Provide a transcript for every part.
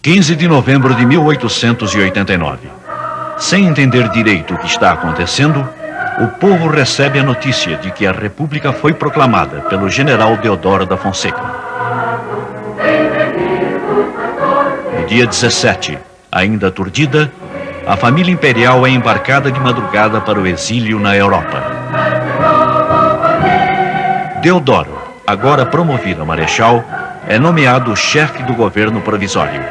15 de novembro de 1889. Sem entender direito o que está acontecendo, o povo recebe a notícia de que a República foi proclamada pelo general Deodoro da Fonseca. No dia 17, ainda aturdida, a família imperial é embarcada de madrugada para o exílio na Europa. Deodoro, agora promovido a marechal, é nomeado chefe do governo provisório.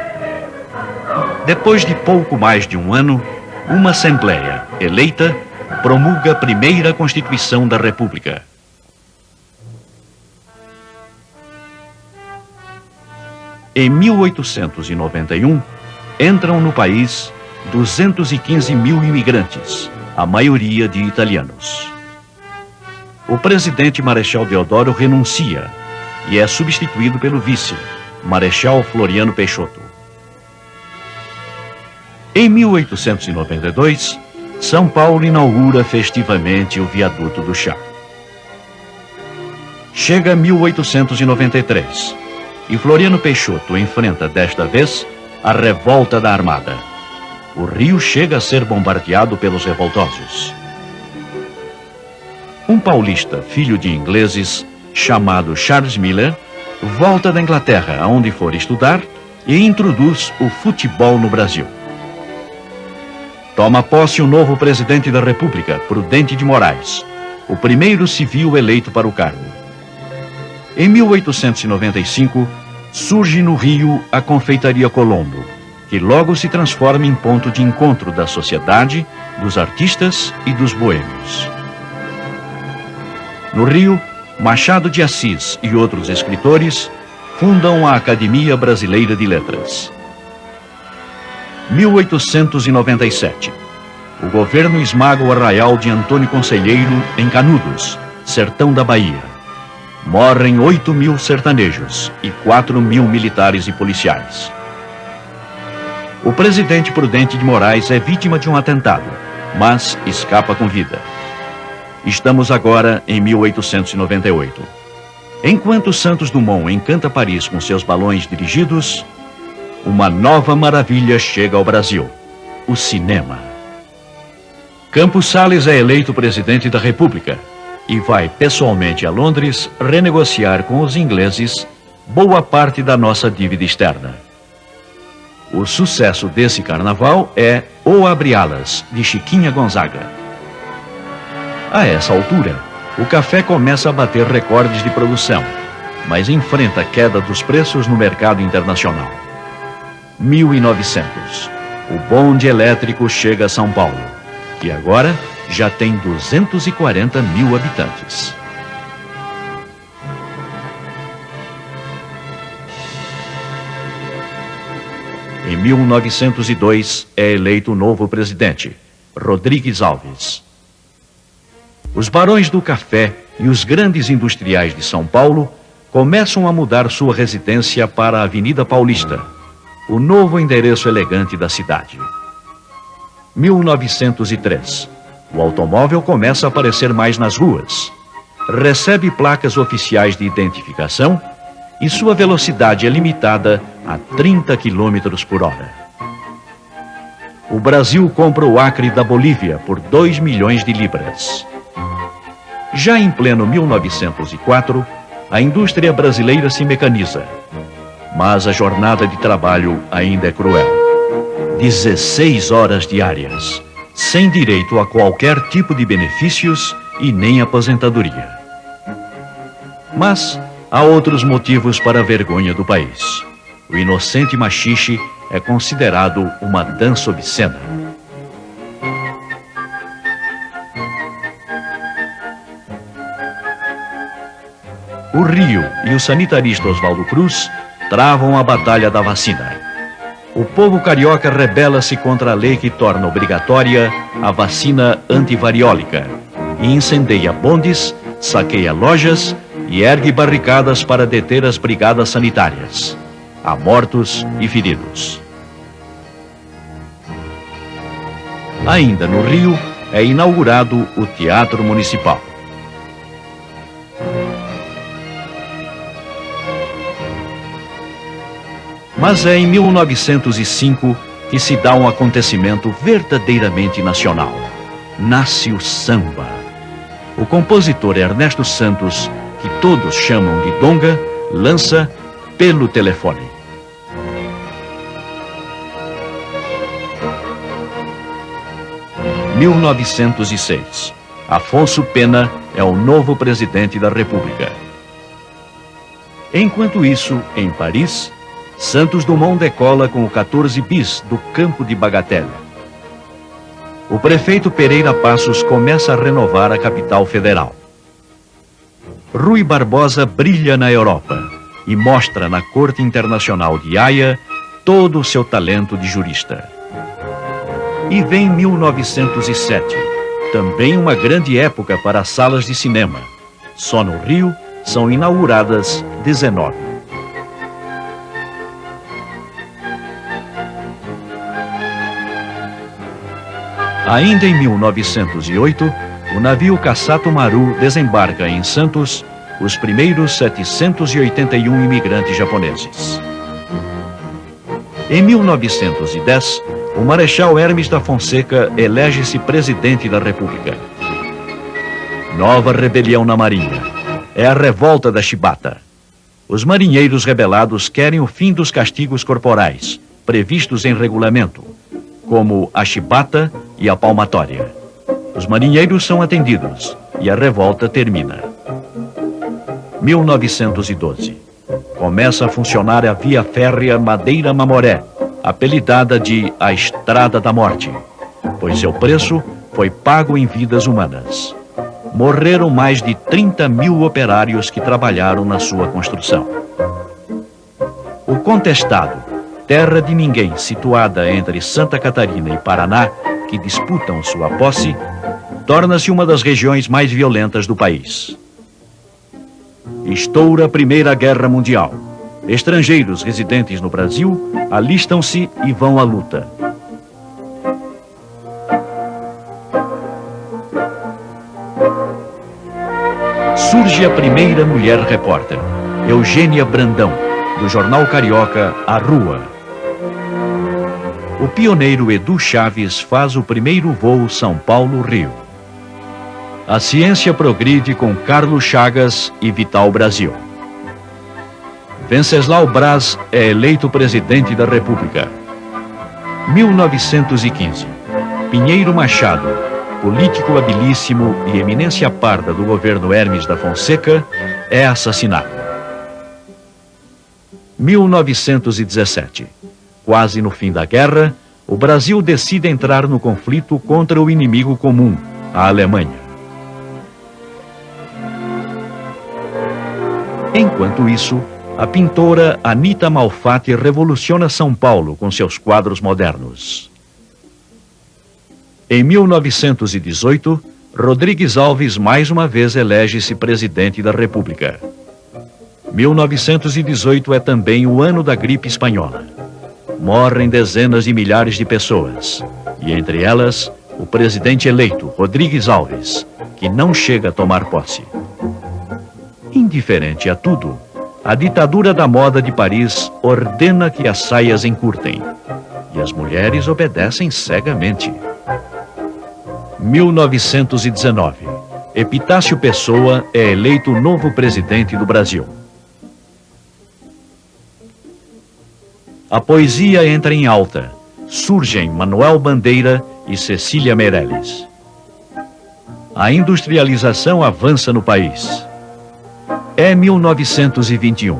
Depois de pouco mais de um ano, uma Assembleia, eleita, promulga a primeira Constituição da República. Em 1891, entram no país 215 mil imigrantes, a maioria de italianos. O presidente Marechal Deodoro renuncia e é substituído pelo vice, Marechal Floriano Peixoto. Em 1892, São Paulo inaugura festivamente o Viaduto do Chá. Chega 1893 e Floriano Peixoto enfrenta desta vez a revolta da Armada. O Rio chega a ser bombardeado pelos revoltosos. Um paulista, filho de ingleses, chamado Charles Miller, volta da Inglaterra, aonde for estudar, e introduz o futebol no Brasil. Toma posse o novo presidente da República, Prudente de Moraes, o primeiro civil eleito para o cargo. Em 1895, surge no Rio a Confeitaria Colombo, que logo se transforma em ponto de encontro da sociedade, dos artistas e dos boêmios. No Rio, Machado de Assis e outros escritores fundam a Academia Brasileira de Letras. 1897. O governo esmaga o arraial de Antônio Conselheiro em Canudos, sertão da Bahia. Morrem 8 mil sertanejos e 4 mil militares e policiais. O presidente Prudente de Moraes é vítima de um atentado, mas escapa com vida. Estamos agora em 1898. Enquanto Santos Dumont encanta Paris com seus balões dirigidos, uma nova maravilha chega ao Brasil: o cinema. Campos Salles é eleito presidente da República e vai pessoalmente a Londres renegociar com os ingleses boa parte da nossa dívida externa. O sucesso desse carnaval é O Abre Alas, de Chiquinha Gonzaga. A essa altura, o café começa a bater recordes de produção, mas enfrenta a queda dos preços no mercado internacional. 1900. O bonde elétrico chega a São Paulo, que agora já tem 240 mil habitantes. Em 1902 é eleito o novo presidente, Rodrigues Alves. Os barões do café e os grandes industriais de São Paulo começam a mudar sua residência para a Avenida Paulista, o novo endereço elegante da cidade. 1903. O automóvel começa a aparecer mais nas ruas, recebe placas oficiais de identificação e sua velocidade é limitada a 30 km por hora. O Brasil compra o Acre da Bolívia por 2 milhões de libras. Já em pleno 1904, a indústria brasileira se mecaniza, mas a jornada de trabalho ainda é cruel. 16 horas diárias, sem direito a qualquer tipo de benefícios e nem aposentadoria. Mas há outros motivos para a vergonha do país. O inocente machixe é considerado uma dança obscena. O Rio e o sanitarista Oswaldo Cruz travam a batalha da vacina. O povo carioca rebela-se contra a lei que torna obrigatória a vacina antivariólica e incendeia bondes, saqueia lojas e ergue barricadas para deter as brigadas sanitárias. Há mortos e feridos. Ainda no Rio, é inaugurado o Teatro Municipal. Mas é em 1905 que se dá um acontecimento verdadeiramente nacional. Nasce o samba. O compositor Ernesto Santos, que todos chamam de Donga, lança Pelo Telefone. Em 1906, Afonso Pena é o novo presidente da República. Enquanto isso, em Paris, Santos Dumont decola com o 14 bis do campo de Bagatelle. O prefeito Pereira Passos começa a renovar a capital federal. Rui Barbosa brilha na Europa e mostra na Corte Internacional de Haia todo o seu talento de jurista. E vem 1907, também uma grande época para as salas de cinema. Só no Rio são inauguradas 19. Ainda em 1908, o navio Kassato Maru desembarca em Santos os primeiros 781 imigrantes japoneses. Em 1910, o Marechal Hermes da Fonseca elege-se presidente da República. Nova rebelião na Marinha. É a revolta da Chibata. Os marinheiros rebelados querem o fim dos castigos corporais, previstos em regulamento, como a chibata e a palmatória. Os marinheiros são atendidos e a revolta termina. 1912. Começa a funcionar a via férrea Madeira-Mamoré, apelidada de a Estrada da Morte, pois seu preço foi pago em vidas humanas. Morreram mais de 30 mil operários que trabalharam na sua construção. O Contestado, terra de ninguém situada entre Santa Catarina e Paraná, que disputam sua posse, torna-se uma das regiões mais violentas do país. Estoura a Primeira Guerra Mundial. Estrangeiros residentes no Brasil alistam-se e vão à luta. Surge a primeira mulher repórter, Eugênia Brandão, do jornal carioca A Rua. O pioneiro Edu Chaves faz o primeiro voo São Paulo-Rio. A ciência progride com Carlos Chagas e Vital Brasil. Venceslau Braz é eleito presidente da República. 1915. Pinheiro Machado, político habilíssimo e eminência parda do governo Hermes da Fonseca, é assassinado. 1917. Quase no fim da guerra, o Brasil decide entrar no conflito contra o inimigo comum, a Alemanha. Enquanto isso, a pintora Anita Malfatti revoluciona São Paulo com seus quadros modernos. Em 1918, Rodrigues Alves mais uma vez elege-se presidente da República. 1918 é também o ano da gripe espanhola. Morrem dezenas de milhares de pessoas, e entre elas, o presidente eleito, Rodrigues Alves, que não chega a tomar posse. Indiferente a tudo, a ditadura da moda de Paris ordena que as saias encurtem, e as mulheres obedecem cegamente. 1919. Epitácio Pessoa é eleito novo presidente do Brasil. A poesia entra em alta. Surgem Manuel Bandeira e Cecília Meirelles. A industrialização avança no país. É 1921.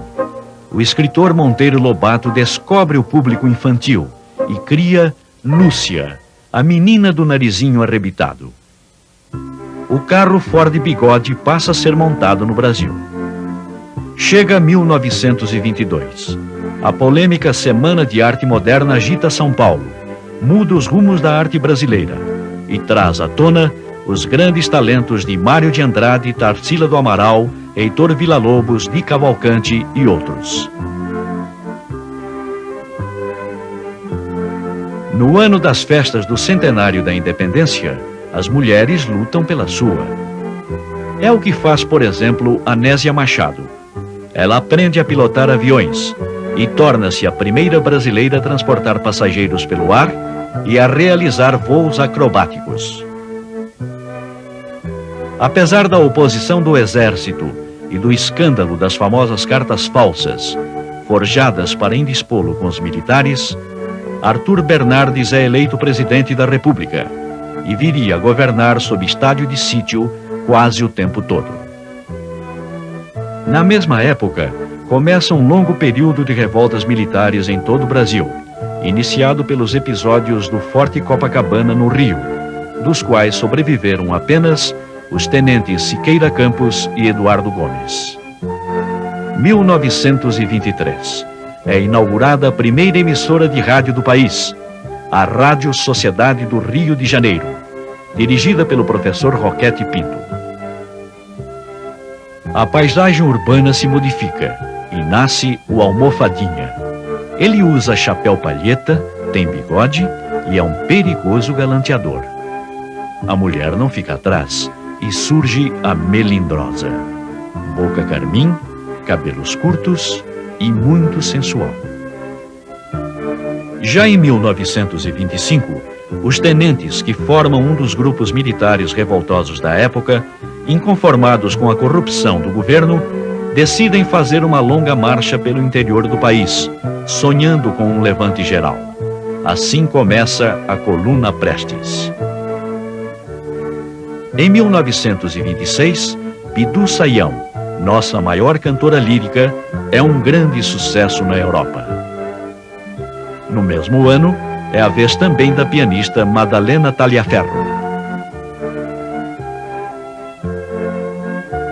O escritor Monteiro Lobato descobre o público infantil e cria Lúcia, a menina do narizinho arrebitado. O carro Ford Bigode passa a ser montado no Brasil. Chega 1922. A polêmica Semana de Arte Moderna agita São Paulo, muda os rumos da arte brasileira e traz à tona os grandes talentos de Mário de Andrade, Tarsila do Amaral, Heitor Villa-Lobos, Di Cavalcanti e outros. No ano das festas do centenário da independência, as mulheres lutam pela sua. É o que faz, por exemplo, Anésia Machado. Ela aprende a pilotar aviões, e torna-se a primeira brasileira a transportar passageiros pelo ar e a realizar voos acrobáticos. Apesar da oposição do exército e do escândalo das famosas cartas falsas, forjadas para indispô-lo com os militares, Arthur Bernardes é eleito presidente da República e viria a governar sob estádio de sítio quase o tempo todo. Na mesma época, começa um longo período de revoltas militares em todo o Brasil, iniciado pelos episódios do Forte Copacabana no Rio, dos quais sobreviveram apenas os tenentes Siqueira Campos e Eduardo Gomes. 1923. É inaugurada a primeira emissora de rádio do país, a Rádio Sociedade do Rio de Janeiro, dirigida pelo professor Roquete Pinto. A paisagem urbana se modifica e nasce o Almofadinha. Ele usa chapéu palheta, tem bigode e é um perigoso galanteador. A mulher não fica atrás e surge a Melindrosa. Boca carmim, cabelos curtos e muito sensual. Já em 1925, os tenentes, que formam um dos grupos militares revoltosos da época, inconformados com a corrupção do governo, decidem fazer uma longa marcha pelo interior do país, sonhando com um levante geral. Assim começa a Coluna Prestes. Em 1926, Bidu Sayão, nossa maior cantora lírica, é um grande sucesso na Europa. No mesmo ano, é a vez também da pianista Madalena Taliaferro.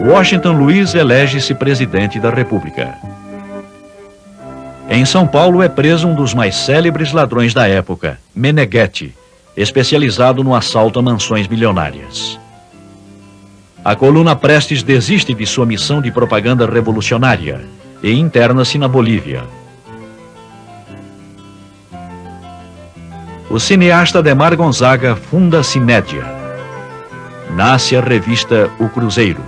Washington Luiz elege-se presidente da República. Em São Paulo é preso um dos mais célebres ladrões da época, Meneghetti, especializado no assalto a mansões milionárias. A Coluna Prestes desiste de sua missão de propaganda revolucionária e interna-se na Bolívia. O cineasta Adhemar Gonzaga funda a Cinédia. Nasce a revista O Cruzeiro.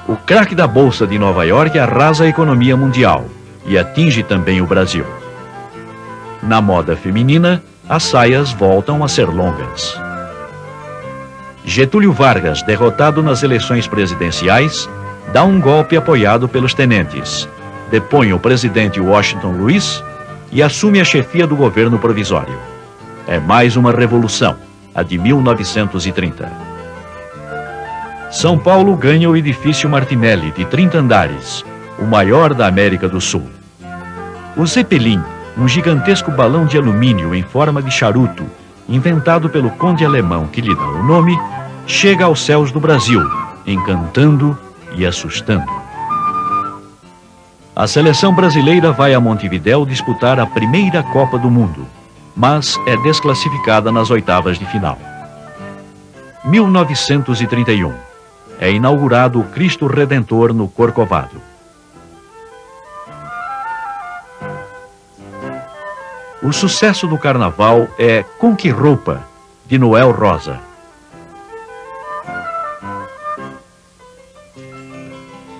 O craque da Bolsa de Nova York arrasa a economia mundial e atinge também o Brasil. Na moda feminina, as saias voltam a ser longas. Getúlio Vargas, derrotado nas eleições presidenciais, dá um golpe apoiado pelos tenentes, depõe o presidente Washington Luiz e assume a chefia do governo provisório. É mais uma revolução, a de 1930. São Paulo ganha o edifício Martinelli, de 30 andares, o maior da América do Sul. O Zeppelin, um gigantesco balão de alumínio em forma de charuto, inventado pelo conde alemão que lhe dá o nome, chega aos céus do Brasil, encantando e assustando. A seleção brasileira vai a Montevidéu disputar a primeira Copa do Mundo, mas é desclassificada nas oitavas de final. 1931. É inaugurado o Cristo Redentor no Corcovado. O sucesso do carnaval é Com Que Roupa, de Noel Rosa.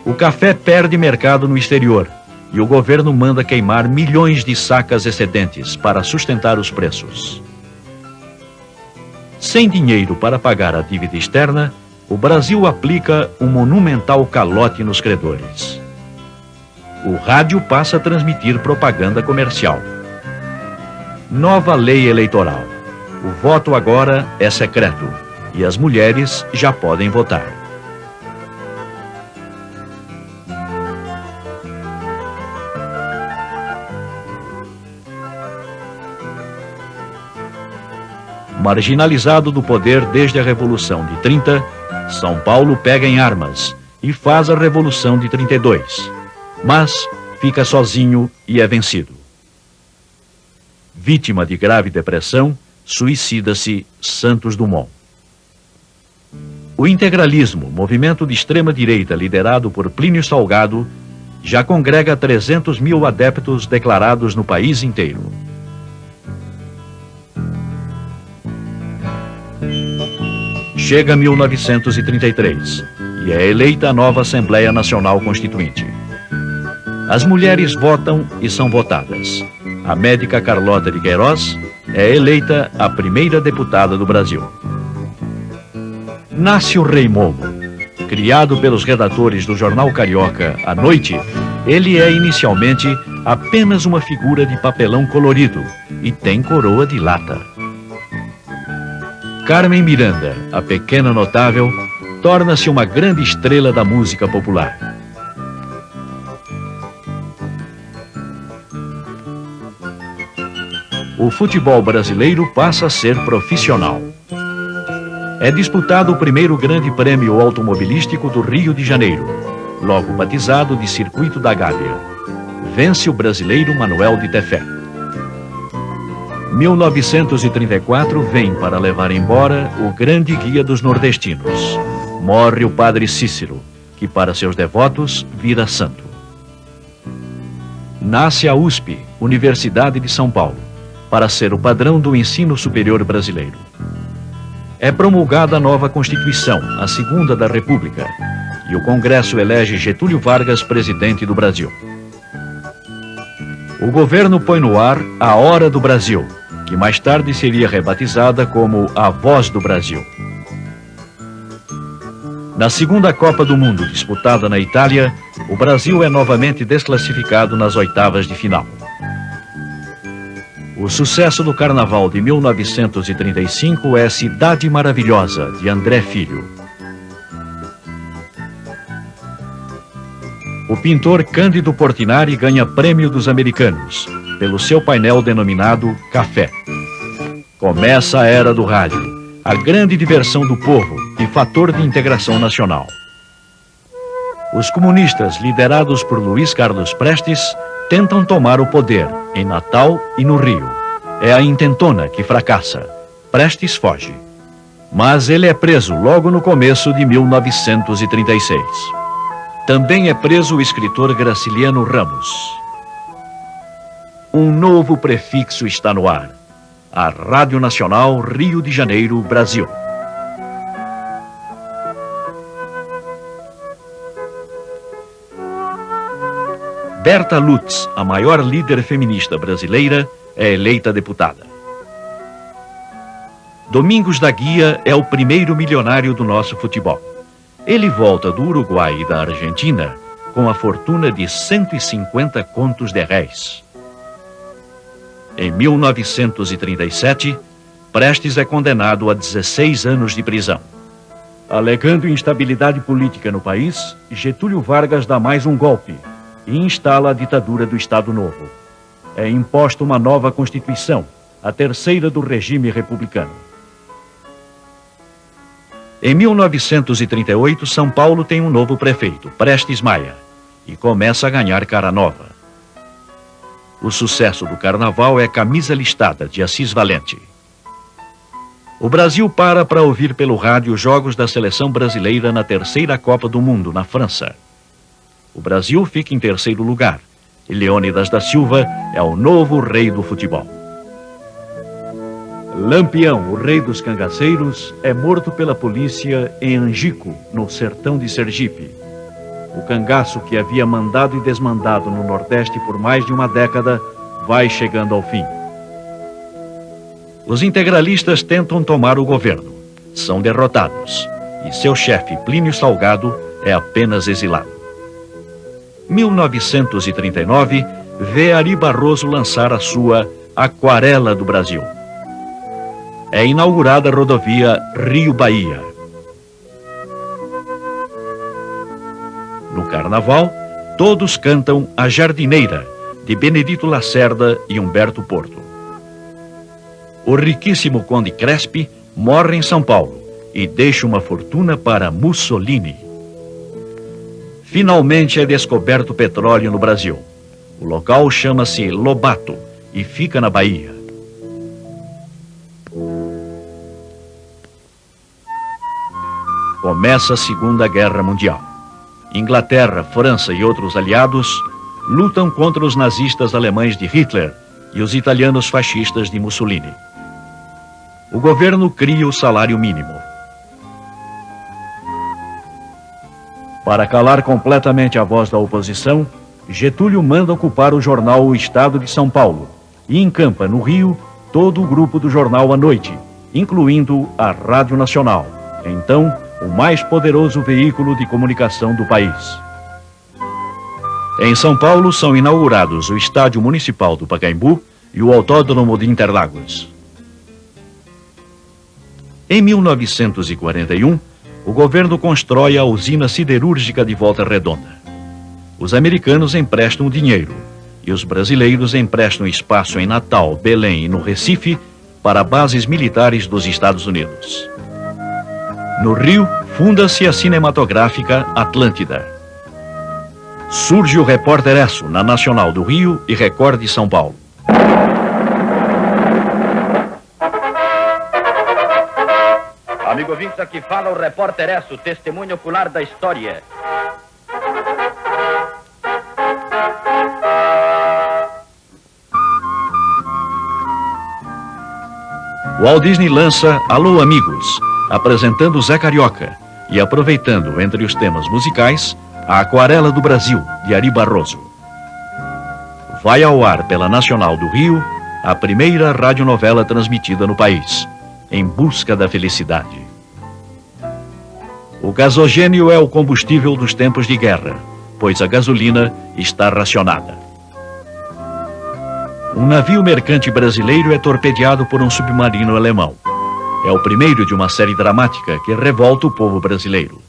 O café perde mercado no exterior e o governo manda queimar milhões de sacas excedentes para sustentar os preços. Sem dinheiro para pagar a dívida externa, o Brasil aplica um monumental calote nos credores. O rádio passa a transmitir propaganda comercial. Nova lei eleitoral. O voto agora é secreto e as mulheres já podem votar. Marginalizado do poder desde a Revolução de 30, São Paulo pega em armas e faz a Revolução de 32, mas fica sozinho e é vencido. Vítima de grave depressão, suicida-se Santos Dumont. O integralismo, movimento de extrema-direita liderado por Plínio Salgado, já congrega 300 mil adeptos declarados no país inteiro. Chega 1933 e é eleita a nova Assembleia Nacional Constituinte. As mulheres votam e são votadas. A médica Carlota de Queiroz é eleita a primeira deputada do Brasil. Nasce o Rei Momo. Criado pelos redatores do jornal carioca à noite, ele é inicialmente apenas uma figura de papelão colorido e tem coroa de lata. Carmen Miranda, a pequena notável, torna-se uma grande estrela da música popular. O futebol brasileiro passa a ser profissional. É disputado o primeiro grande prêmio automobilístico do Rio de Janeiro, logo batizado de Circuito da Gávea. Vence o brasileiro Manuel de Tefé. 1934 vem para levar embora o grande guia dos nordestinos. Morre o padre Cícero, que para seus devotos vira santo. Nasce a USP, Universidade de São Paulo, para ser o padrão do ensino superior brasileiro. É promulgada a nova Constituição, a Segunda da República, e o Congresso elege Getúlio Vargas presidente do Brasil. O governo põe no ar a Hora do Brasil, que mais tarde seria rebatizada como a Voz do Brasil. Na segunda Copa do Mundo, disputada na Itália, o Brasil é novamente desclassificado nas oitavas de final. O sucesso do Carnaval de 1935 é Cidade Maravilhosa, de André Filho. O pintor Cândido Portinari ganha prêmio dos americanos, pelo seu painel denominado Café. Começa a era do rádio, a grande diversão do povo e fator de integração nacional. Os comunistas, liderados por Luiz Carlos Prestes, tentam tomar o poder em Natal e no Rio. É a intentona que fracassa. Prestes foge. Mas ele é preso logo no começo de 1936. Também é preso o escritor Graciliano Ramos. Um novo prefixo está no ar. A Rádio Nacional Rio de Janeiro, Brasil. Berta Lutz, a maior líder feminista brasileira, é eleita deputada. Domingos da Guia é o primeiro milionário do nosso futebol. Ele volta do Uruguai e da Argentina com a fortuna de 150 contos de réis. Em 1937, Prestes é condenado a 16 anos de prisão. Alegando instabilidade política no país, Getúlio Vargas dá mais um golpe e instala a ditadura do Estado Novo. É imposta uma nova Constituição, a terceira do regime republicano. Em 1938, São Paulo tem um novo prefeito, Prestes Maia, e começa a ganhar cara nova. O sucesso do carnaval é Camisa Listada, de Assis Valente. O Brasil para ouvir pelo rádio jogos da seleção brasileira na terceira Copa do Mundo, na França. O Brasil fica em terceiro lugar, e Leônidas da Silva é o novo rei do futebol. Lampião, o rei dos cangaceiros, é morto pela polícia em Angico, no sertão de Sergipe. O cangaço que havia mandado e desmandado no Nordeste por mais de uma década vai chegando ao fim. Os integralistas tentam tomar o governo. São derrotados. E seu chefe, Plínio Salgado, é apenas exilado. 1939 vê Ari Barroso lançar a sua Aquarela do Brasil. É inaugurada a rodovia Rio-Bahia. No Carnaval, todos cantam A Jardineira, de Benedito Lacerda e Humberto Porto. O riquíssimo Conde Crespi morre em São Paulo e deixa uma fortuna para Mussolini. Finalmente é descoberto petróleo no Brasil. O local chama-se Lobato e fica na Bahia. Começa a Segunda Guerra Mundial. Inglaterra, França e outros aliados lutam contra os nazistas alemães de Hitler e os italianos fascistas de Mussolini. O governo cria o salário mínimo. Para calar completamente a voz da oposição, Getúlio manda ocupar o jornal O Estado de São Paulo e encampa no Rio todo o grupo do jornal à noite, incluindo a Rádio Nacional, então o mais poderoso veículo de comunicação do país. Em São Paulo são inaugurados o Estádio Municipal do Pacaembu e o Autódromo de Interlagos. Em 1941, o governo constrói a usina siderúrgica de Volta Redonda. Os americanos emprestam dinheiro e os brasileiros emprestam espaço em Natal, Belém e no Recife para bases militares dos Estados Unidos. No Rio, funda-se a cinematográfica Atlântida. Surge o Repórter Esso na Nacional do Rio e Record de São Paulo. Amigo ouvintes, aqui fala o Repórter Esso, testemunho ocular da história. Walt Disney lança Alô Amigos, apresentando Zé Carioca e aproveitando entre os temas musicais a Aquarela do Brasil, de Ari Barroso. Vai ao ar pela Nacional do Rio a primeira radionovela transmitida no país, Em Busca da Felicidade. O gasogênio é o combustível dos tempos de guerra, pois a gasolina está racionada. Um navio mercante brasileiro é torpedeado por um submarino alemão. É o primeiro de uma série dramática que revolta o povo brasileiro.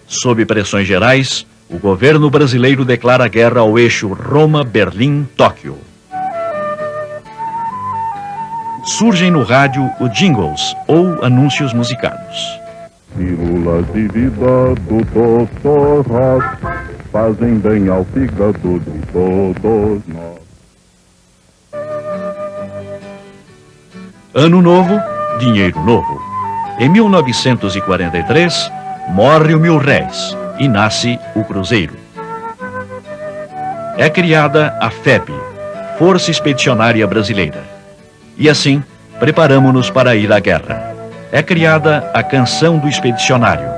Sob pressões gerais, o governo brasileiro declara guerra ao eixo Roma-Berlim-Tóquio. Surgem no rádio os jingles ou anúncios musicados. Pílulas de vida do Dr. Rock fazem bem ao fígado de todos nós. Ano novo, dinheiro novo. Em 1943, morre o Mil-Réis e nasce o Cruzeiro. É criada a FEB, Força Expedicionária Brasileira. E assim, preparamo-nos para ir à guerra. É criada a Canção do Expedicionário,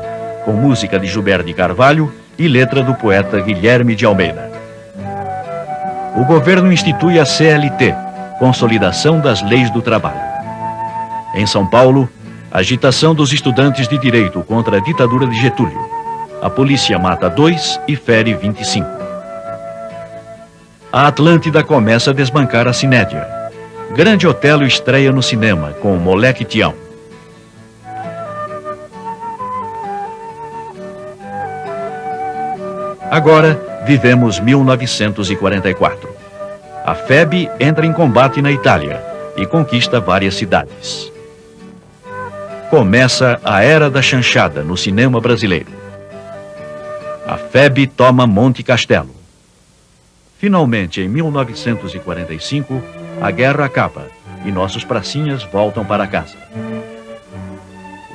com música de Gilberto de Carvalho e letra do poeta Guilherme de Almeida. O governo institui a CLT, Consolidação das Leis do Trabalho. Em São Paulo, agitação dos estudantes de direito contra a ditadura de Getúlio. A polícia mata 2 e fere 25. A Atlântida começa a desbancar a Cinédia. Grande Otelo estreia no cinema com Moleque Tião. Agora, vivemos 1944. A FEB entra em combate na Itália e conquista várias cidades. Começa a Era da Chanchada no cinema brasileiro. A FEB toma Monte Castelo. Finalmente, em 1945, a guerra acaba e nossos pracinhas voltam para casa.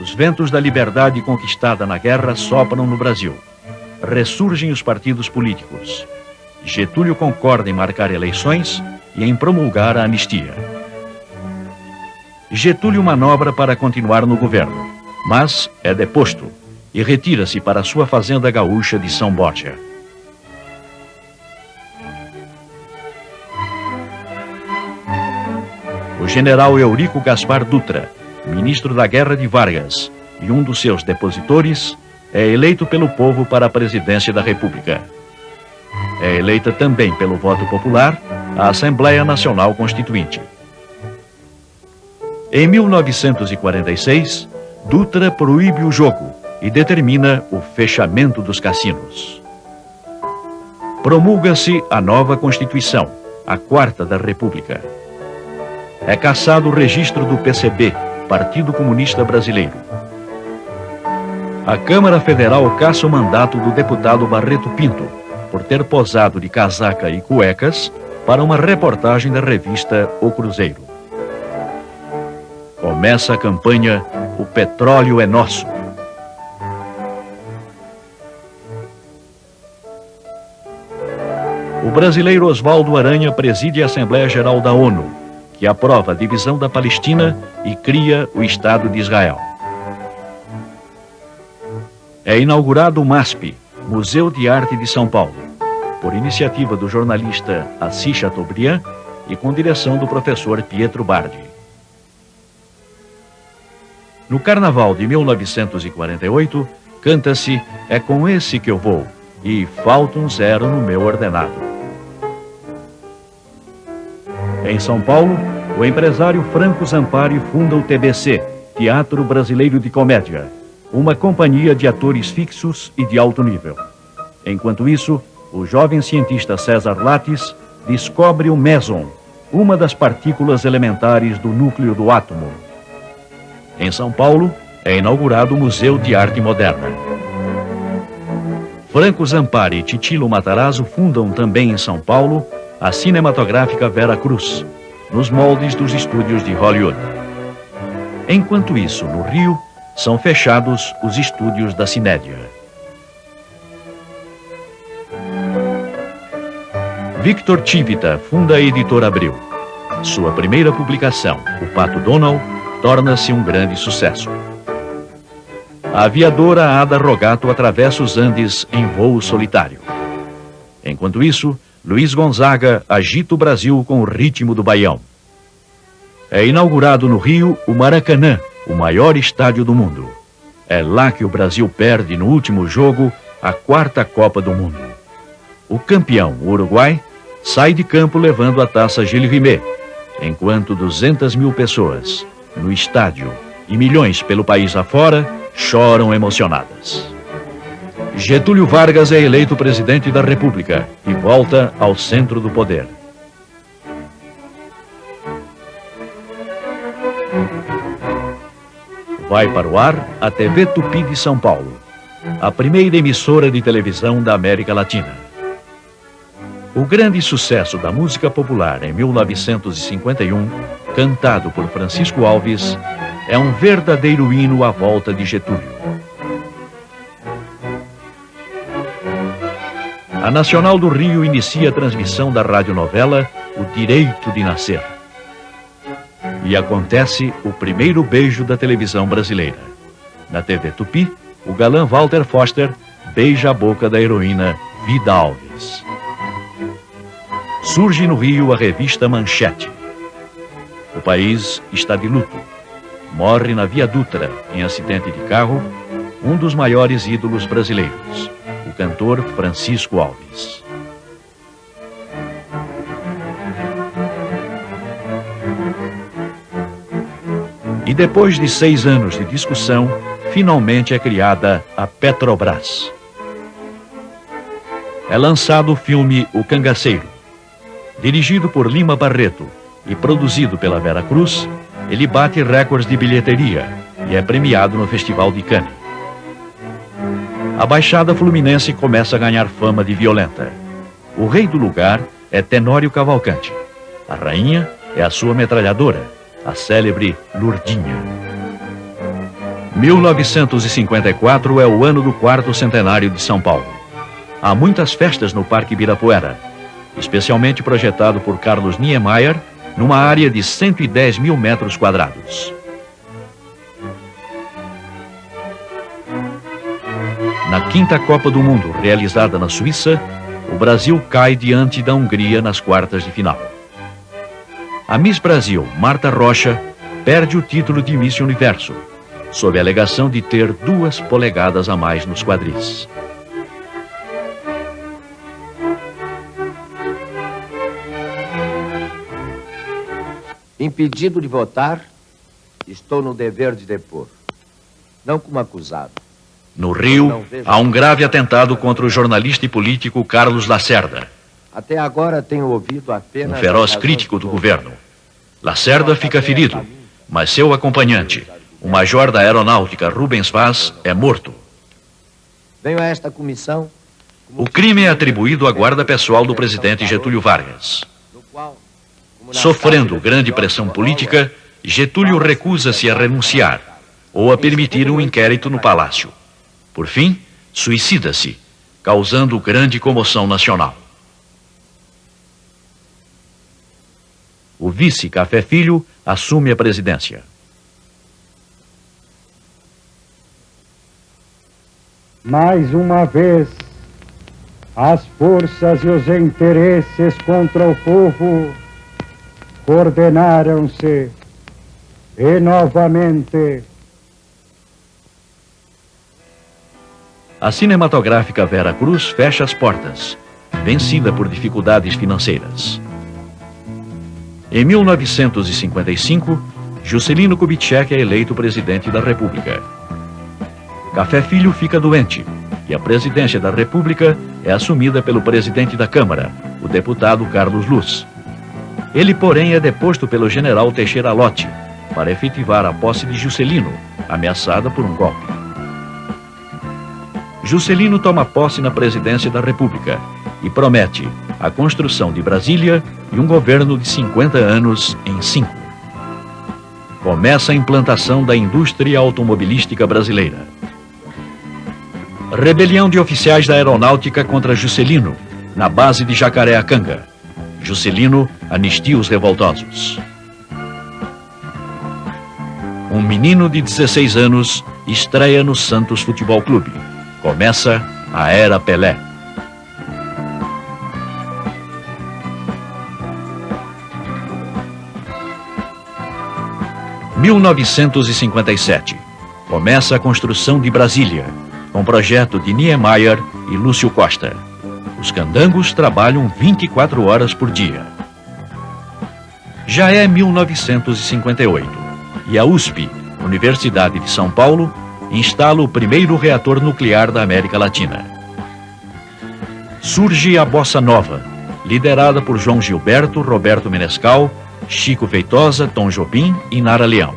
Os ventos da liberdade conquistada na guerra sopram no Brasil. Ressurgem os partidos políticos. Getúlio concorda em marcar eleições e em promulgar a anistia. Getúlio manobra para continuar no governo, mas é deposto e retira-se para sua fazenda gaúcha de São Borja. O general Eurico Gaspar Dutra, ministro da Guerra de Vargas e um dos seus depositores, é eleito pelo povo para a presidência da República. É eleita também pelo voto popular a Assembleia Nacional Constituinte. Em 1946, Dutra proíbe o jogo e determina o fechamento dos cassinos. Promulga-se a nova Constituição, a Quarta da República. É cassado o registro do PCB, Partido Comunista Brasileiro. A Câmara Federal caça o mandato do deputado Barreto Pinto, por ter posado de casaca e cuecas para uma reportagem da revista O Cruzeiro. Começa a campanha O Petróleo é Nosso. O brasileiro Oswaldo Aranha preside a Assembleia Geral da ONU, que aprova a divisão da Palestina e cria o Estado de Israel. É inaugurado o MASP, Museu de Arte de São Paulo, por iniciativa do jornalista Assis Chateaubriand e com direção do professor Pietro Bardi. No Carnaval de 1948, canta-se "É com esse que eu vou" e "Falta um zero no meu ordenado". Em São Paulo, o empresário Franco Zampari funda o TBC, Teatro Brasileiro de Comédia, uma companhia de atores fixos e de alto nível. Enquanto isso, o jovem cientista César Lattes descobre o meson, uma das partículas elementares do núcleo do átomo. Em São Paulo, é inaugurado o Museu de Arte Moderna. Franco Zampari e Titilo Matarazzo fundam também em São Paulo a cinematográfica Vera Cruz, nos moldes dos estúdios de Hollywood. Enquanto isso, no Rio, são fechados os estúdios da Cinédia. Victor Chivita funda a Editora Abril. Sua primeira publicação, O Pato Donald, torna-se um grande sucesso. A aviadora Ada Rogato atravessa os Andes em voo solitário. Enquanto isso, Luiz Gonzaga agita o Brasil com o ritmo do baião. É inaugurado no Rio o Maracanã, o maior estádio do mundo. É lá que o Brasil perde no último jogo a 4ª Copa do Mundo. O campeão, o Uruguai, sai de campo levando a taça Gilles Rimet, enquanto 200.000 pessoas no estádio e milhões pelo país afora choram emocionadas. Getúlio Vargas é eleito presidente da República e volta ao centro do poder. Vai para o ar a TV Tupi de São Paulo, a primeira emissora de televisão da América Latina. O grande sucesso da música popular em 1951, cantado por Francisco Alves, é um verdadeiro hino à volta de Getúlio. A Nacional do Rio inicia a transmissão da radionovela O Direito de Nascer. E acontece o primeiro beijo da televisão brasileira. Na TV Tupi, o galã Walter Foster beija a boca da heroína Vida Alves. Surge no Rio a revista Manchete. O país está de luto. Morre na Via Dutra, em acidente de carro, um dos maiores ídolos brasileiros, o cantor Francisco Alves. E depois de 6 anos de discussão, finalmente é criada a Petrobras. É lançado o filme O Cangaceiro. Dirigido por Lima Barreto e produzido pela Vera Cruz, ele bate recordes de bilheteria e é premiado no Festival de Cannes. A Baixada Fluminense começa a ganhar fama de violenta. O rei do lugar é Tenório Cavalcante. A rainha é a sua metralhadora, a célebre Lourdinha. 1954 é o ano do 4º centenário de São Paulo. Há muitas festas no Parque Ibirapuera, especialmente projetado por Carlos Niemeyer, numa área de 110.000 metros quadrados. Na 5ª Copa do Mundo, realizada na Suíça, o Brasil cai diante da Hungria nas quartas de final. A Miss Brasil, Marta Rocha, perde o título de Miss Universo, sob a alegação de ter 2 polegadas a mais nos quadris. Impedido de votar, estou no dever de depor, não como acusado. No Rio, há um grave atentado contra o jornalista e político Carlos Lacerda. Até agora tenho ouvido apenas... Um feroz crítico do governo. Lacerda fica ferido, mas seu acompanhante, o major da aeronáutica Rubens Vaz, é morto. Venho a esta comissão... O crime é atribuído à guarda pessoal do presidente Getúlio Vargas. Sofrendo grande pressão política, Getúlio recusa-se a renunciar ou a permitir um inquérito no palácio. Por fim, suicida-se, causando grande comoção nacional. O vice Café Filho assume a presidência. Mais uma vez, as forças e os interesses contra o povo coordenaram-se e novamente a cinematográfica Vera Cruz fecha as portas, vencida por dificuldades financeiras. Em 1955, Juscelino Kubitschek é eleito presidente da República. Café Filho fica doente e a presidência da República é assumida pelo presidente da Câmara, o deputado Carlos Luz. Ele, porém, é deposto pelo general Teixeira Lott para efetivar a posse de Juscelino, ameaçada por um golpe. Juscelino toma posse na presidência da República e promete a construção de Brasília e um governo de 50 anos em 5. Começa a implantação da indústria automobilística brasileira. Rebelião de oficiais da aeronáutica contra Juscelino, na base de Jacareacanga. Juscelino anistia os revoltosos. Um menino de 16 anos estreia no Santos Futebol Clube. Começa a Era Pelé. Em 1957, começa a construção de Brasília, com projeto de Niemeyer e Lúcio Costa. Os candangos trabalham 24 horas por dia. Já é 1958 e a USP, Universidade de São Paulo, instala o primeiro reator nuclear da América Latina. Surge a Bossa Nova, liderada por João Gilberto, Roberto Menescal, Chico Feitosa, Tom Jobim e Nara Leão.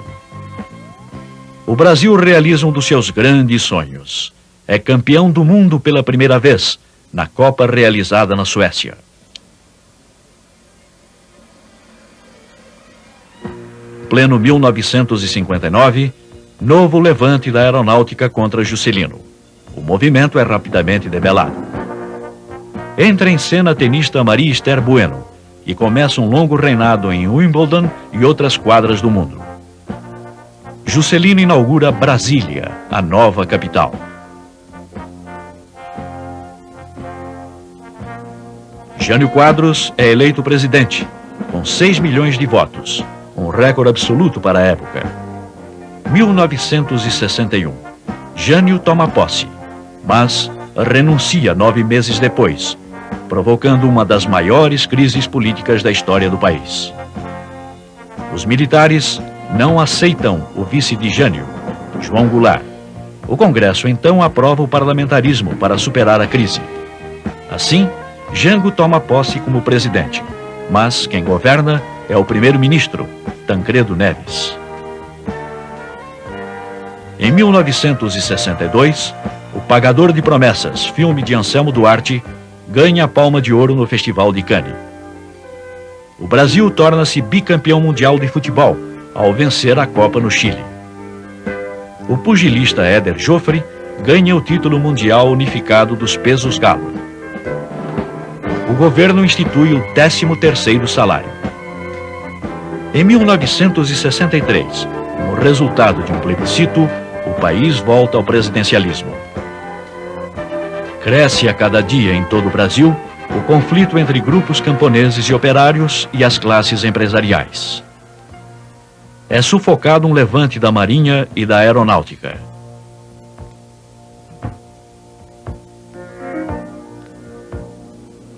O Brasil realiza um dos seus grandes sonhos. É campeão do mundo pela primeira vez, na Copa realizada na Suécia. Pleno 1959, novo levante da aeronáutica contra Juscelino. O movimento é rapidamente debelado. Entra em cena a tenista Maria Esther Bueno e começa um longo reinado em Wimbledon e outras quadras do mundo. Juscelino inaugura Brasília, a nova capital. Jânio Quadros é eleito presidente, com 6 milhões de votos, um recorde absoluto para a época. 1961. Jânio toma posse, mas renuncia 9 meses depois, provocando uma das maiores crises políticas da história do país. Os militares não aceitam o vice de Jânio, João Goulart. O Congresso então aprova o parlamentarismo para superar a crise. Assim, Jango toma posse como presidente, mas quem governa é o primeiro-ministro, Tancredo Neves. Em 1962, O Pagador de Promessas, filme de Anselmo Duarte, ganha a Palma de Ouro no Festival de Cannes. O Brasil torna-se bicampeão mundial de futebol ao vencer a Copa no Chile. O pugilista Éder Joffre ganha o título mundial unificado dos pesos galo. O governo institui o 13º salário. Em 1963, como resultado de um plebiscito, o país volta ao presidencialismo. Cresce a cada dia em todo o Brasil o conflito entre grupos camponeses e operários e as classes empresariais. É sufocado um levante da Marinha e da Aeronáutica.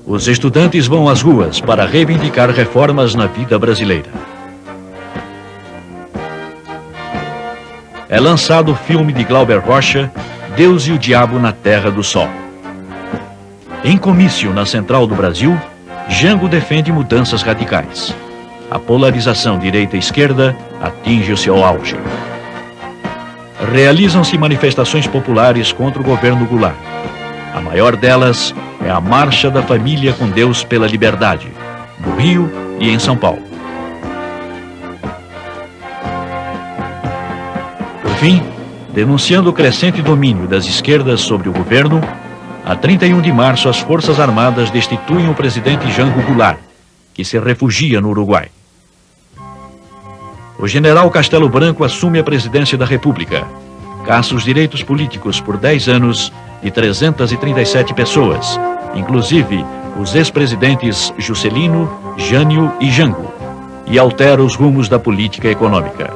Os estudantes vão às ruas para reivindicar reformas na vida brasileira. É lançado o filme de Glauber Rocha, Deus e o Diabo na Terra do Sol. Em comício na Central do Brasil, Jango defende mudanças radicais. A polarização direita-esquerda atinge o seu auge. Realizam-se manifestações populares contra o governo Goulart. A maior delas é a Marcha da Família com Deus pela Liberdade, no Rio e em São Paulo. Por fim, denunciando o crescente domínio das esquerdas sobre o governo, a 31 de março as Forças Armadas destituem o presidente Jango Goulart, que se refugia no Uruguai. O general Castelo Branco assume a presidência da República, caça os direitos políticos por 10 anos de 337 pessoas inclusive os ex-presidentes Juscelino, Jânio e Jango, e altera os rumos da política econômica.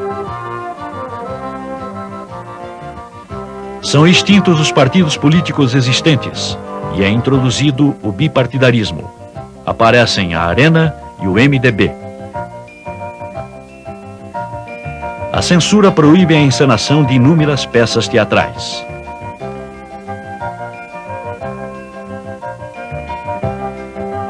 São extintos os partidos políticos existentes e é introduzido o bipartidarismo. Aparecem a Arena e o MDB. A censura proíbe a encenação de inúmeras peças teatrais.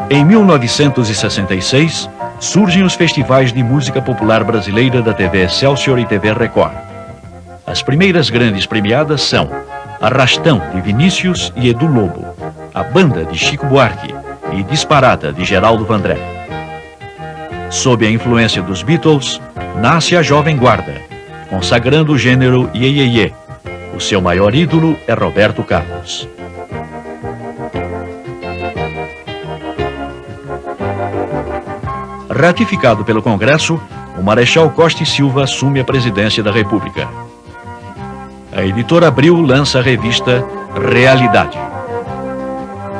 Em 1966, surgem os festivais de música popular brasileira da TV Excelsior e TV Record. As primeiras grandes premiadas são Arrastão, de Vinícius e Edu Lobo, A Banda, de Chico Buarque e Disparada, de Geraldo Vandré. Sob a influência dos Beatles, nasce a Jovem Guarda, consagrando o gênero Iê Iê Iê. O seu maior ídolo é Roberto Carlos. Ratificado pelo Congresso, o Marechal Costa e Silva assume a presidência da República. A editora Abril lança a revista Realidade.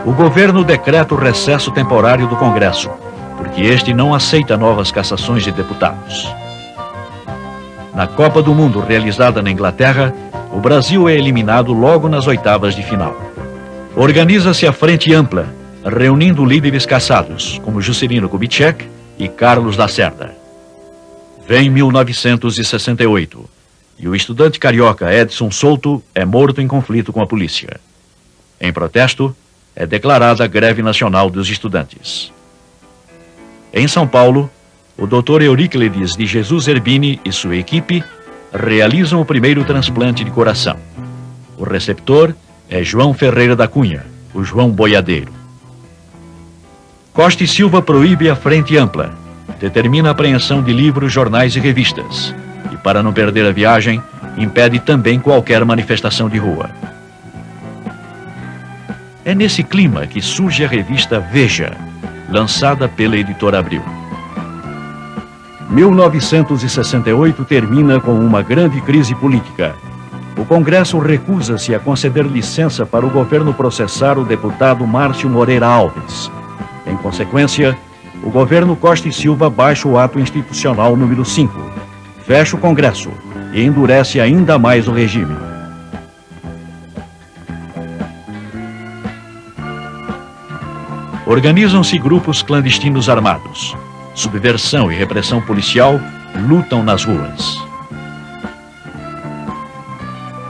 O governo decreta o recesso temporário do Congresso, porque este não aceita novas cassações de deputados. Na Copa do Mundo realizada na Inglaterra, o Brasil é eliminado logo nas oitavas de final. Organiza-se a Frente Ampla, reunindo líderes caçados, como Juscelino Kubitschek e Carlos Lacerda. Vem 1968, e o estudante carioca Edson Souto é morto em conflito com a polícia. Em protesto, é declarada a greve nacional dos estudantes. Em São Paulo, o Dr. Euríclides de Jesus Erbini e sua equipe realizam o primeiro transplante de coração. O receptor é João Ferreira da Cunha, o João Boiadeiro. Costa e Silva proíbe a Frente Ampla, determina a apreensão de livros, jornais e revistas, e para não perder a viagem, impede também qualquer manifestação de rua. É nesse clima que surge a revista Veja, lançada pela editora Abril. 1968 termina com uma grande crise política. O Congresso recusa-se a conceder licença para o governo processar o deputado Márcio Moreira Alves. Em consequência, o governo Costa e Silva baixa o ato institucional número 5, fecha o Congresso e endurece ainda mais o regime. Organizam-se grupos clandestinos armados. Subversão e repressão policial lutam nas ruas.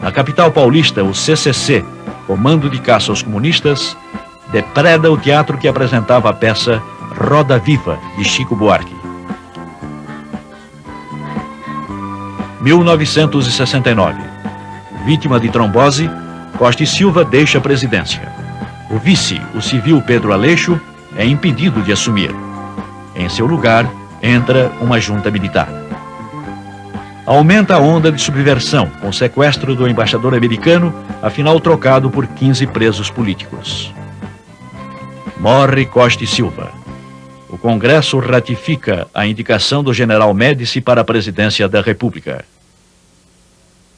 Na capital paulista, o CCC, Comando de Caça aos Comunistas, depreda o teatro que apresentava a peça Roda Viva, de Chico Buarque. 1969. Vítima de trombose, Costa e Silva deixa a presidência. O vice, o civil Pedro Aleixo, é impedido de assumir. Em seu lugar, entra uma junta militar. Aumenta a onda de subversão, com o sequestro do embaixador americano, afinal trocado por 15 presos políticos. Morre Costa e Silva. O Congresso ratifica a indicação do general Médici para a presidência da República.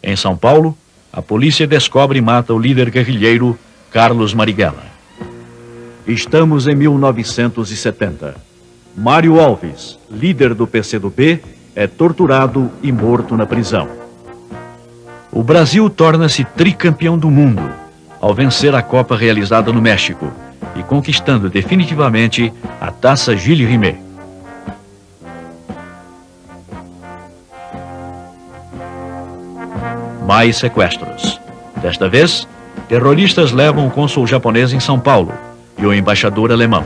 Em São Paulo, a polícia descobre e mata o líder guerrilheiro Carlos Marighella. Estamos em 1970. Mário Alves, líder do PCdoB, é torturado e morto na prisão. O Brasil torna-se tricampeão do mundo ao vencer a Copa realizada no México e conquistando definitivamente a Taça Gilles Rimet. Mais sequestros. Desta vez, terroristas levam o cônsul japonês em São Paulo e o embaixador alemão.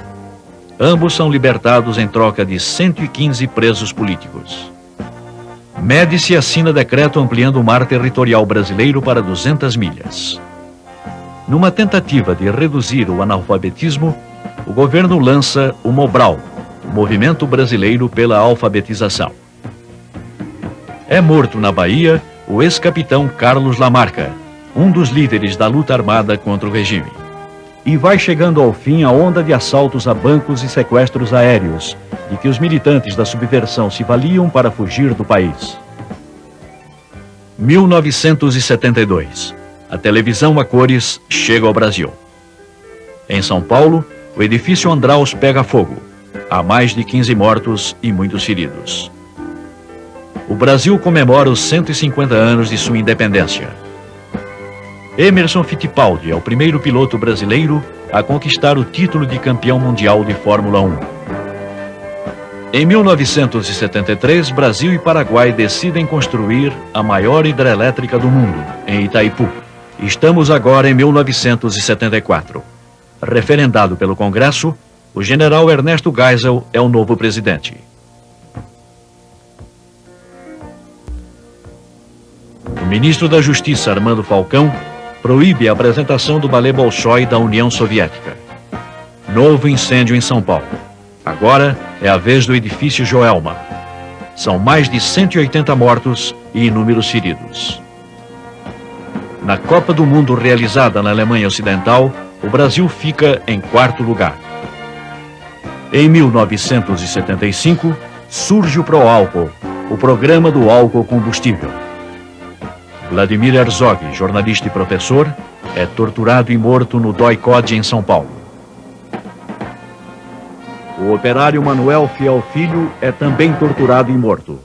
Ambos são libertados em troca de 115 presos políticos. Médici assina decreto ampliando o mar territorial brasileiro para 200 milhas. Numa tentativa de reduzir o analfabetismo, o governo lança o Mobral, o Movimento Brasileiro pela Alfabetização. É morto na Bahia o ex-capitão Carlos Lamarca, um dos líderes da luta armada contra o regime. E vai chegando ao fim a onda de assaltos a bancos e sequestros aéreos, de que os militantes da subversão se valiam para fugir do país. 1972. A televisão a cores chega ao Brasil. Em São Paulo, o edifício Andraus pega fogo. Há mais de 15 mortos e muitos feridos. O Brasil comemora os 150 anos de sua independência. Emerson Fittipaldi é o primeiro piloto brasileiro a conquistar o título de campeão mundial de Fórmula 1. Em 1973, Brasil e Paraguai decidem construir a maior hidrelétrica do mundo, em Itaipu. Estamos agora em 1974. Referendado pelo Congresso, o general Ernesto Geisel é o novo presidente. O ministro da Justiça, Armando Falcão, proíbe a apresentação do balé Bolshoi da União Soviética. Novo incêndio em São Paulo. Agora é a vez do edifício Joelma. São mais de 180 mortos e inúmeros feridos. Na Copa do Mundo realizada na Alemanha Ocidental, o Brasil fica em quarto lugar. Em 1975, surge o Proálcool, o programa do álcool combustível. Vladimir Herzog, jornalista e professor, é torturado e morto no DOI-CODE em São Paulo. O operário Manuel Fiel Filho é também torturado e morto.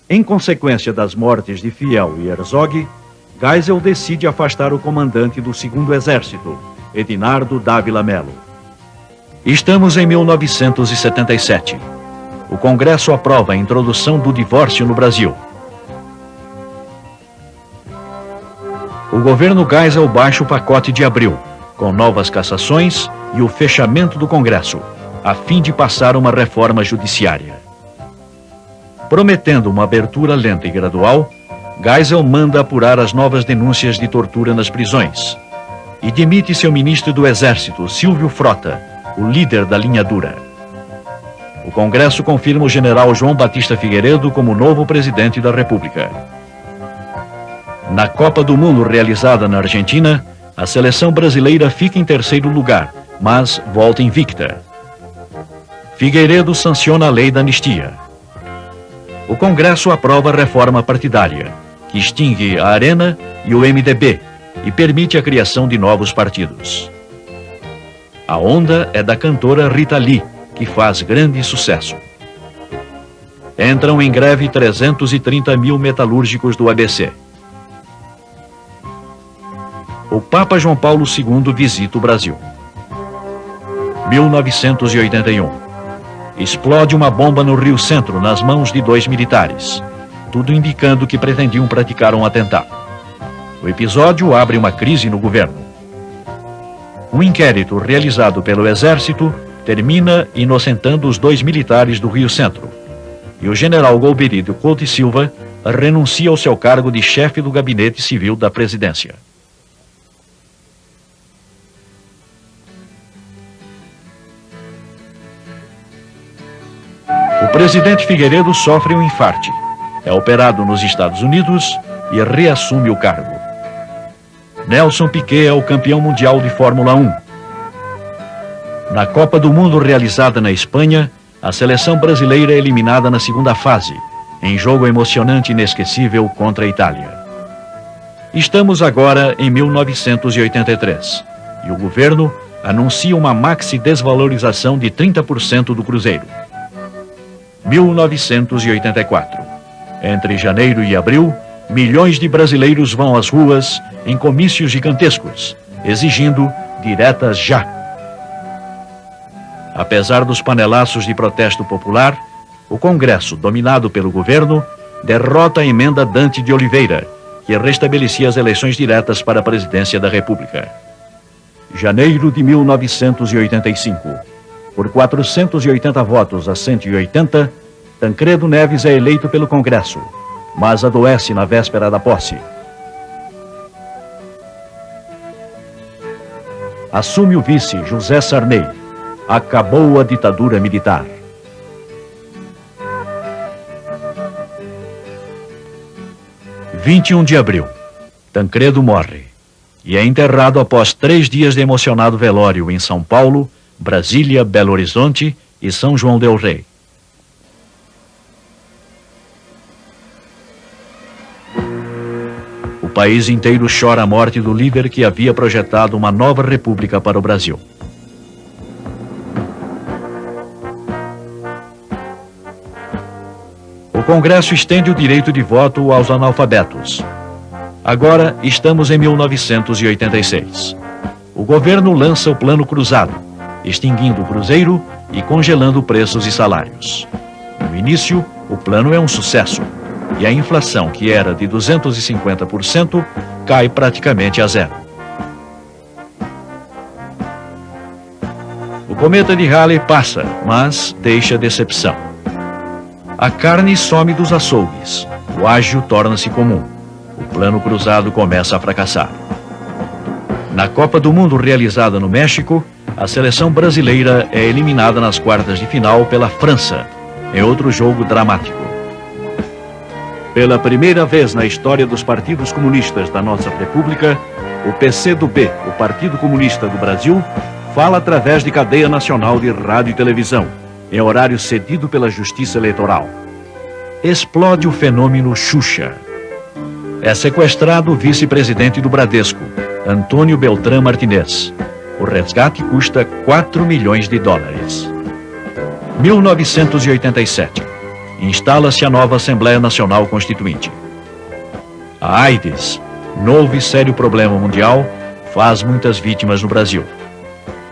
Em consequência das mortes de Fiel e Herzog, Geisel decide afastar o comandante do 2º Exército, Edinardo Dávila Melo. Estamos em 1977. O Congresso aprova a introdução do divórcio no Brasil. O governo Geisel baixa o pacote de abril, com novas cassações e o fechamento do Congresso, a fim de passar uma reforma judiciária. Prometendo uma abertura lenta e gradual, Geisel manda apurar as novas denúncias de tortura nas prisões e demite seu ministro do Exército, Silvio Frota, o líder da linha dura. O Congresso confirma o general João Batista Figueiredo como novo presidente da República. Na Copa do Mundo realizada na Argentina, a seleção brasileira fica em terceiro lugar, mas volta invicta. Figueiredo sanciona a lei da anistia. O Congresso aprova a reforma partidária, que extingue a Arena e o MDB e permite a criação de novos partidos. A onda é da cantora Rita Lee, que faz grande sucesso. Entram em greve 330 mil metalúrgicos do ABC. O Papa João Paulo II visita o Brasil. 1981. Explode uma bomba no Rio Centro nas mãos de 2 militares, tudo indicando que pretendiam praticar um atentado. O episódio abre uma crise no governo. Um inquérito realizado pelo Exército termina inocentando os 2 militares do Rio Centro, e o general Golberídio Couto e Silva renuncia ao seu cargo de chefe do Gabinete Civil da Presidência. O presidente Figueiredo sofre um infarte, é operado nos Estados Unidos e reassume o cargo. Nelson Piquet é o campeão mundial de Fórmula 1. Na Copa do Mundo realizada na Espanha, a seleção brasileira é eliminada na segunda fase, em jogo emocionante e inesquecível contra a Itália. Estamos agora em 1983 e o governo anuncia uma maxi-desvalorização de 30% do cruzeiro. 1984. Entre janeiro e abril, milhões de brasileiros vão às ruas em comícios gigantescos, exigindo diretas já. Apesar dos panelaços de protesto popular, o Congresso, dominado pelo governo, derrota a emenda Dante de Oliveira, que restabelecia as eleições diretas para a presidência da República. Janeiro de 1985. Por 480 votos a 180, Tancredo Neves é eleito pelo Congresso, mas adoece na véspera da posse. Assume o vice José Sarney. Acabou a ditadura militar. – 21 de abril. Tancredo morre e é enterrado após 3 dias de emocionado velório em São Paulo, Brasília, Belo Horizonte e São João del Rei. O país inteiro chora a morte do líder que havia projetado uma nova república para o Brasil. O Congresso estende o direito de voto aos analfabetos. Agora estamos em 1986. O governo lança o Plano Cruzado, extinguindo o cruzeiro e congelando preços e salários. No início, o plano é um sucesso e a inflação, que era de 250%, cai praticamente a zero. O cometa de Halley passa, mas deixa decepção. A carne some dos açougues, o ágio torna-se comum. O Plano Cruzado começa a fracassar. Na Copa do Mundo realizada no México, a seleção brasileira é eliminada nas quartas de final pela França, em outro jogo dramático. Pela primeira vez na história dos partidos comunistas da nossa República, o PCdoB, o Partido Comunista do Brasil, fala através de cadeia nacional de rádio e televisão, em horário cedido pela Justiça Eleitoral. Explode o fenômeno Xuxa. É sequestrado o vice-presidente do Bradesco, Antônio Beltrán Martinez. O resgate custa 4 milhões de dólares. 1987. Instala-se a nova Assembleia Nacional Constituinte. A AIDS, novo e sério problema mundial, faz muitas vítimas no Brasil.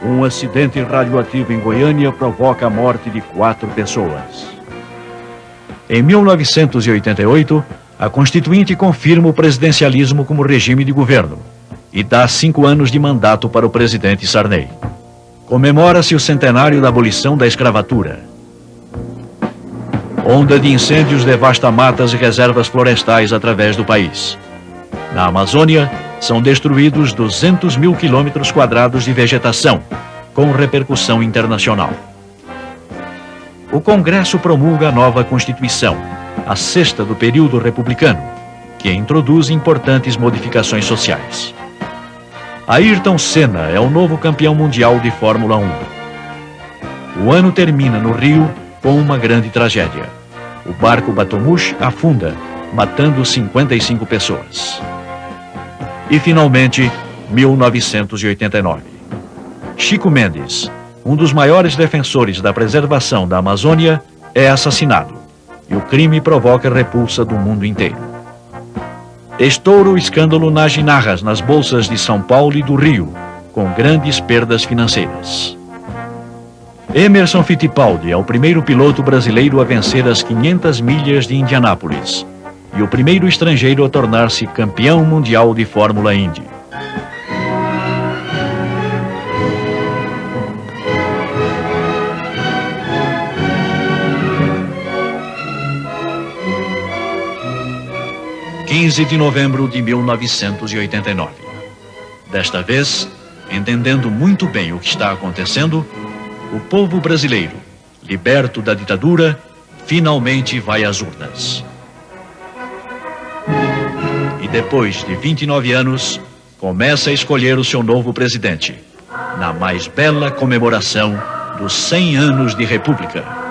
Um acidente radioativo em Goiânia provoca a morte de 4 pessoas. Em 1988, a Constituinte confirma o presidencialismo como regime de governo e dá 5 anos de mandato para o presidente Sarney. Comemora-se o centenário da abolição da escravatura. Onda de incêndios devasta matas e reservas florestais através do país. Na Amazônia, são destruídos 200 mil quilômetros quadrados de vegetação, com repercussão internacional. O Congresso promulga a nova Constituição, a 6ª do período republicano, que introduz importantes modificações sociais. Ayrton Senna é o novo campeão mundial de Fórmula 1. O ano termina no Rio com uma grande tragédia. O barco Batomush afunda, matando 55 pessoas. E, finalmente, 1989. Chico Mendes, um dos maiores defensores da preservação da Amazônia, é assassinado. E o crime provoca repulsa do mundo inteiro. Estoura o escândalo Naginarras nas bolsas de São Paulo e do Rio, com grandes perdas financeiras. Emerson Fittipaldi é o primeiro piloto brasileiro a vencer as 500 milhas de Indianápolis e o primeiro estrangeiro a tornar-se campeão mundial de Fórmula Indy. – 15 de novembro de 1989. Desta vez, entendendo muito bem o que está acontecendo, o povo brasileiro, liberto da ditadura, finalmente vai às urnas. E depois de 29 anos, começa a escolher o seu novo presidente, na mais bela comemoração dos 100 anos de República.